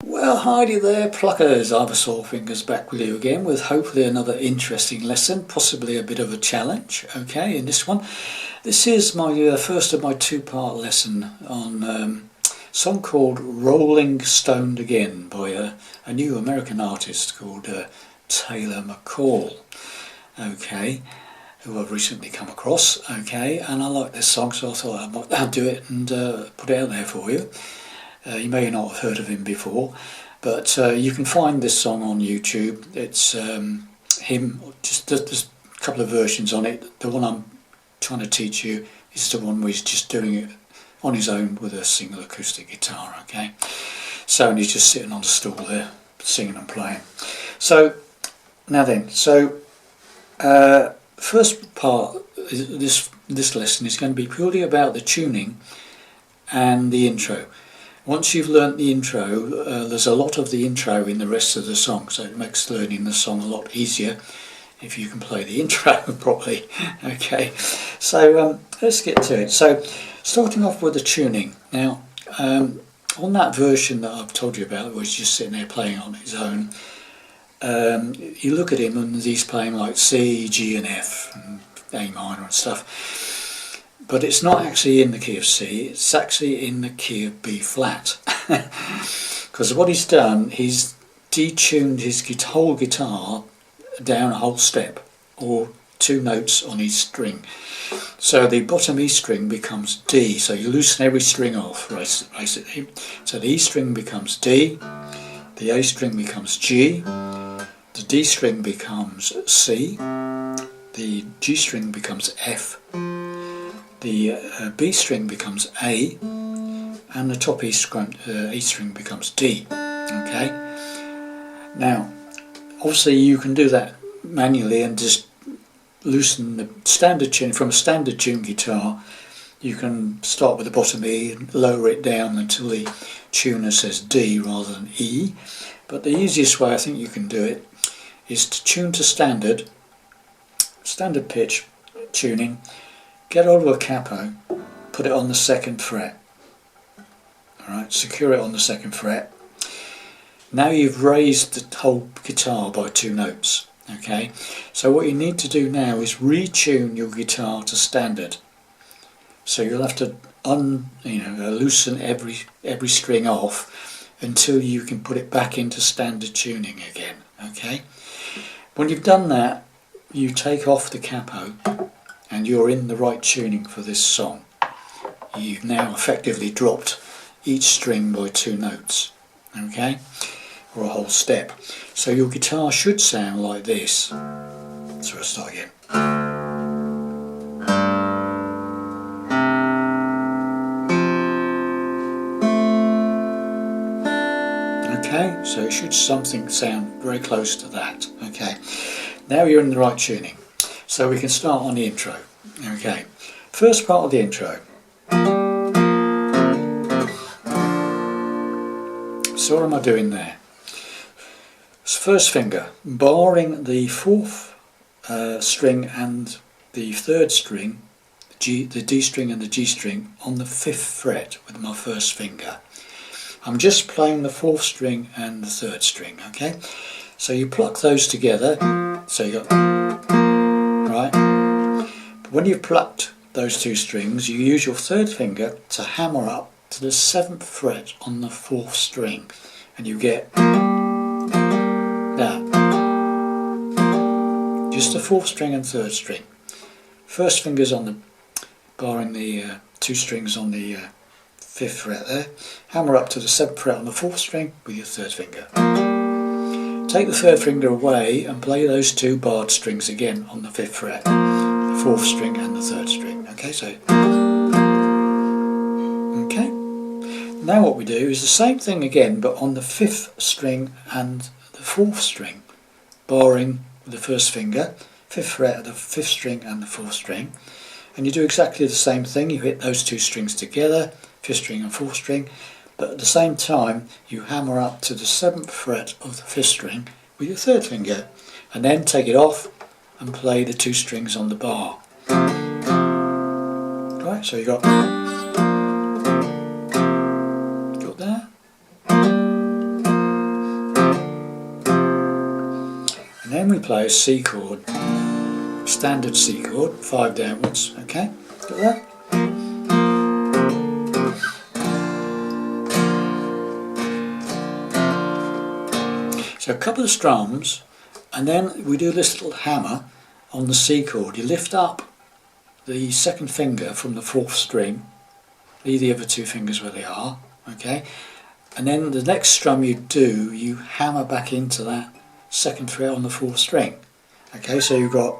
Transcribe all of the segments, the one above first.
Well, Heidi there, pluckers. Ivor Fingers back with you again with hopefully another interesting lesson, possibly a bit of a challenge, okay, in this one. This is my first of my two-part lesson on a song called Rolling Stoned Again by a new American artist called Taylor McCall, okay, who I've recently come across, okay, and I like this song, so I thought I'd do it and put it out there for you. You may not have heard of him before, but you can find this song on YouTube. It's him, just there's a couple of versions on it. The one I'm trying to teach you is the one where he's just doing it on his own with a single acoustic guitar, okay? So, and he's just sitting on the stool there, singing and playing. So, now then, first part, this lesson is going to be purely about the tuning and the intro. Once you've learnt the intro, there's a lot of the intro in the rest of the song, so it makes learning the song a lot easier if you can play the intro properly. Okay, so let's get to it. So, starting off with the tuning. Now, on that version that I've told you about, where he's just sitting there playing on his own, you look at him and he's playing like C, G and F, and A minor and stuff. But it's not actually in the key of C, it's actually in the key of B flat. Because what he's done, he's detuned his whole guitar down a whole step, or two notes on each string. So the bottom E string becomes D, so you loosen every string off, basically. So the E string becomes D, the A string becomes G, the D string becomes C, the G string becomes F, the B string becomes A, and the top E string becomes D. Okay. Now, obviously you can do that manually and just loosen the standard tune. From a standard tune guitar, you can start with the bottom E and lower it down until the tuner says D rather than E. But the easiest way I think you can do it is to tune to standard pitch tuning. Get hold of a capo, put it on the 2nd fret, alright, secure it on the 2nd fret. Now you've raised the whole guitar by 2 notes, okay? So what you need to do now is retune your guitar to standard. So you'll have to loosen every string off until you can put it back into standard tuning again, okay? When you've done that, you take off the capo, and you're in the right tuning for this song. You've now effectively dropped each string by 2 notes, okay, or a whole step. So your guitar should sound like this. So I'll start again. Okay, so it should sound very close to that. Okay, now you're in the right tuning. So we can start on the intro. Okay, first part of the intro. So what am I doing there? First finger, barring the 4th string and the 3rd string, the D string and the G string, on the 5th fret with my first finger. I'm just playing the 4th string and the 3rd string, okay? So you pluck those together, so you got... Right. But when you've plucked those 2 strings, you use your 3rd finger to hammer up to the 7th fret on the 4th string, and you get that. Just the 4th string and 3rd string. First finger's on the, barring the 2 strings on the 5th fret there. Hammer up to the 7th fret on the 4th string with your 3rd finger. Take the 3rd finger away and play those 2 barred strings again on the 5th fret, the 4th string and the 3rd string. Okay, so okay. Now what we do is the same thing again, but on the 5th string and the 4th string, barring the first finger, 5th fret of the 5th string and the 4th string, and you do exactly the same thing. You hit those 2 strings together, 5th string and 4th string. But at the same time, you hammer up to the 7th fret of the 5th string with your 3rd finger, and then take it off and play the 2 strings on the bar. Right, so you got that. we play a C chord, standard C chord, 5 downwards, okay, got that? So a couple of strums, and then we do this little hammer on the C chord. You lift up the second finger from the 4th string, leave the other 2 fingers where they are, okay, and then the next strum you do, you hammer back into that 2nd fret on the 4th string, okay, so you've got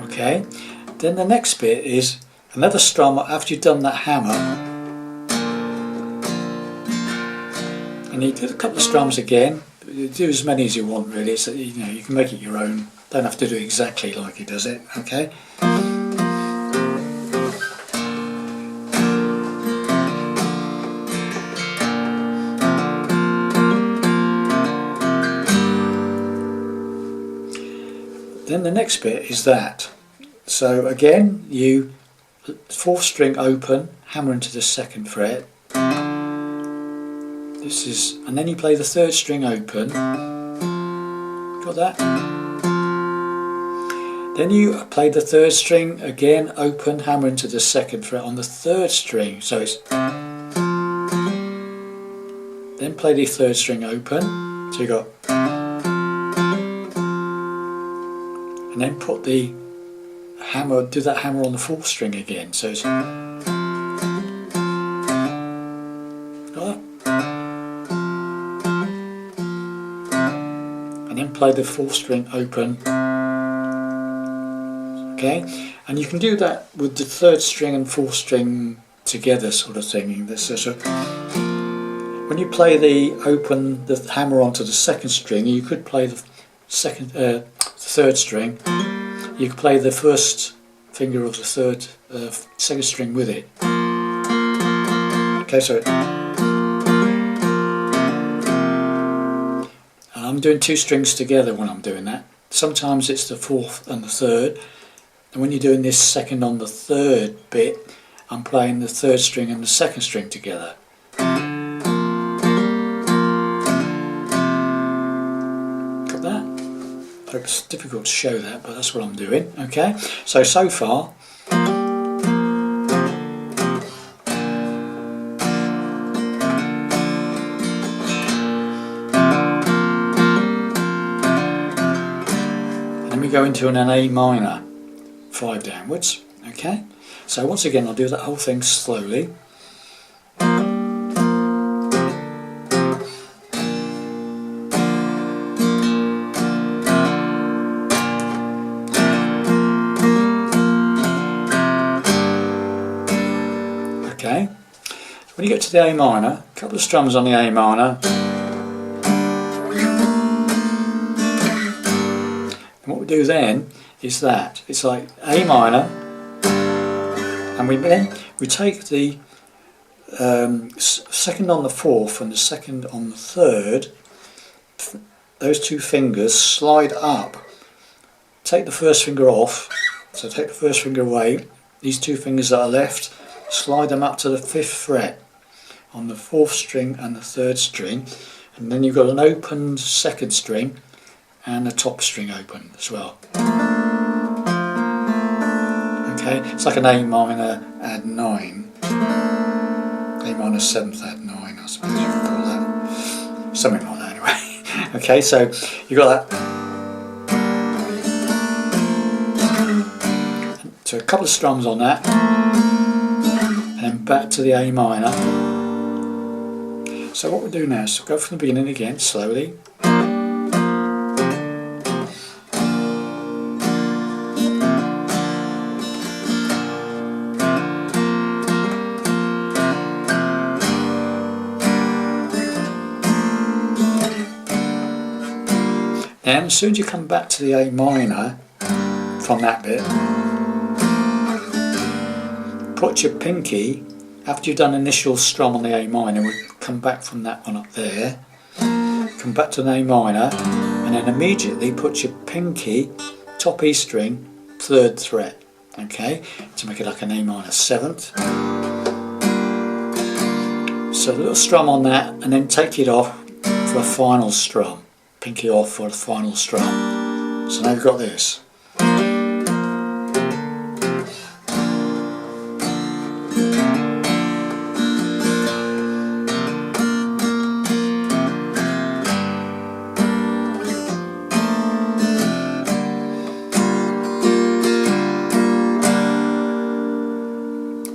okay, then the next bit is another strum after you've done that hammer, and you do a couple of strums again. You do as many as you want really, so you know you can make it your own, don't have to do exactly like he does it, okay. Then the next bit is that, so again you 4th string open, hammer into the 2nd fret. This is, and then you play the 3rd string open. Got that? Then you play the 3rd string again open, hammer into the 2nd fret on the 3rd string. So it's then play the 3rd string open. So you got, and then put the hammer, do that hammer on the 4th string again, so it's got that. And then play the 4th string open, okay, and you can do that with the 3rd string and 4th string together sort of thing. So when you play the open, the hammer onto the 2nd string, you could play the 3rd string. You can play the 1st finger of the 2nd string with it. Okay, so and I'm doing 2 strings together when I'm doing that. Sometimes it's the 4th and the 3rd, and when you're doing this 2nd on the 3rd bit, I'm playing the 3rd string and the 2nd string together. Got that? It's difficult to show that, but that's what I'm doing, okay? So far, then we go into an A minor, 5 downwards, okay? So once again, I'll do that whole thing slowly. Okay, when you get to the A minor, a couple of strums on the A minor, and what we do then is that it's like A minor, and we take the 2nd on the 4th and the 2nd on the 3rd, those 2 fingers slide up, take the 1st finger off, so take the 1st finger away, these 2 fingers that are left, slide them up to the 5th fret on the 4th string and the 3rd string, and then you've got an opened 2nd string and a top string open as well. Okay, it's like an A minor add 9, A minor 7th add 9, I suppose you could call that, something like that anyway. Okay, so you got that. So a couple of strums on that, and then back to the A minor. So what we'll do now is go from the beginning again, slowly. Then as soon as you come back to the A minor from that bit, put your pinky, after you've done initial strum on the A minor, we'll come back from that one up there, come back to an A minor, and then immediately put your pinky, top E string, 3rd fret, okay, to make it like an A minor 7th. So a little strum on that, and then take it off for a final strum. Pinky off for the final strum. So now you've got this.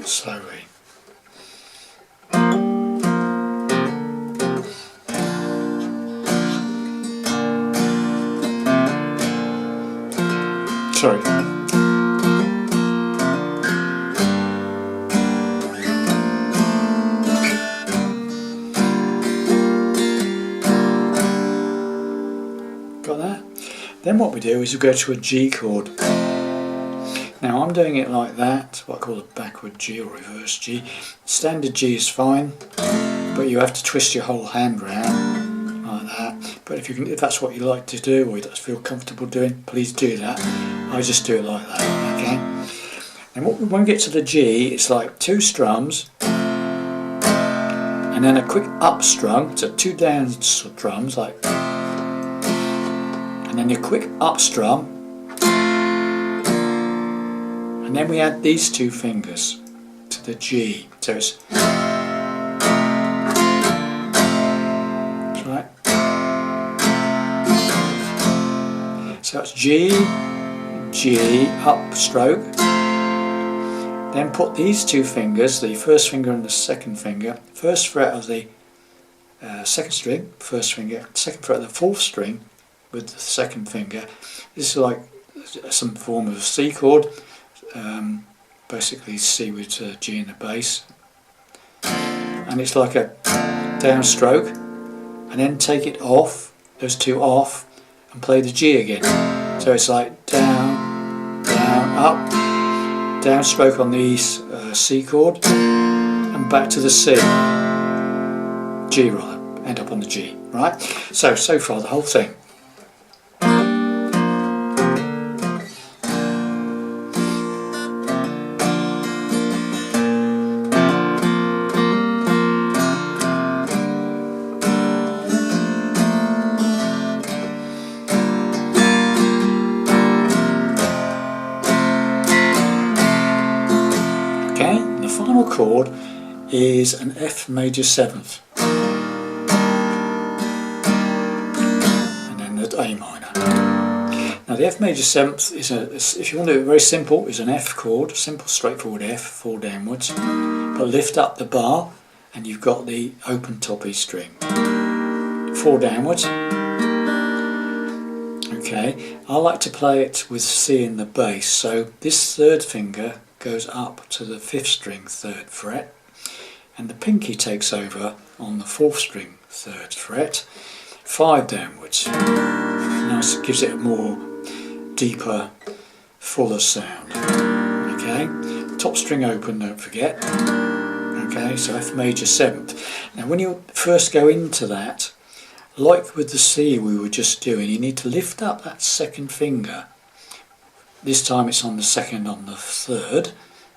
Slowly. Sorry. Got that? Then what we do is we go to a G chord. Now I'm doing it like that, what I call a backward G or reverse G. Standard G is fine, but you have to twist your whole hand round like that. But if that's what you like to do, or you don't feel comfortable doing, please do that. I just do it like that, okay? And when we get to the G, it's like 2 strums, and then a quick up strum, so 2 down strums, like, and then a quick up strum, and then we add these 2 fingers to the G. So it's right. So it's G, G, up stroke. Then put these 2 fingers, the first finger and the second finger, first fret of the second string, first finger, second fret of the 4th string with the second finger. This is like some form of C chord, basically C with G in the bass. And it's like a down stroke, and then take it off, those 2 off, and play the G again. So it's like down, down, up, down stroke on the C chord, and back to the C, G rather, end up on the G, right? So far the whole thing. The final chord is an F major 7th, and then the A minor. Now the F major 7th is if you want to do it very simple, is an F chord, simple straightforward F, 4 downwards, but lift up the bar and you've got the open top E string, 4 downwards. Okay, I like to play it with C in the bass, so this 3rd finger goes up to the 5th string 3rd fret, and the pinky takes over on the 4th string 3rd fret, 5 downwards. Nice, gives it a more deeper, fuller sound. Okay, top string open, don't forget. Okay, so F major 7th. Now when you first go into that, like with the C we were just doing, you need to lift up that 2nd finger. This time it's on the 2nd, on the 3rd,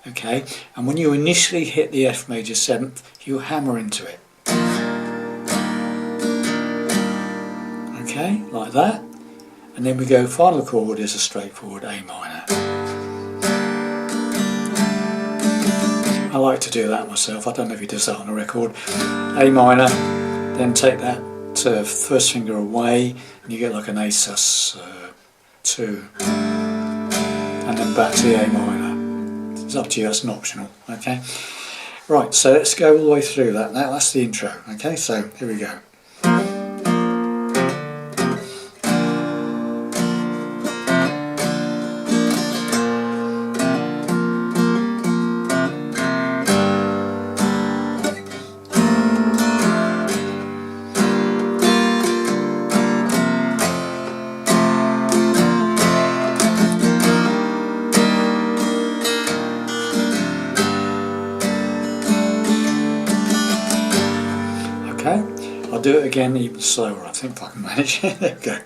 okay? And when you initially hit the F major 7th, you hammer into it. Okay, like that. And then we go, final chord is a straightforward A minor. I like to do that myself, I don't know if he does that on a record. A minor, then take that 1st finger away, and you get like an A sus 2. And then back to the A minor. It's up to you, that's an optional, okay? Right, so let's go all the way through that. Now that's the intro, okay? So here we go. Okay, I'll do it again even slower, I think, if I can manage it. There we go.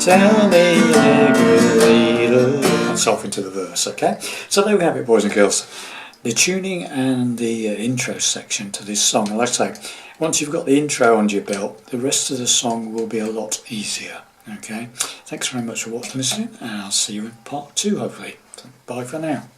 Tell me a good leader. That's off into the verse, okay? So there we have it, boys and girls. The tuning and the intro section to this song. And like I say, once you've got the intro under your belt, the rest of the song will be a lot easier, okay? Thanks very much for watching and listening, and I'll see you in part 2, hopefully. So bye for now.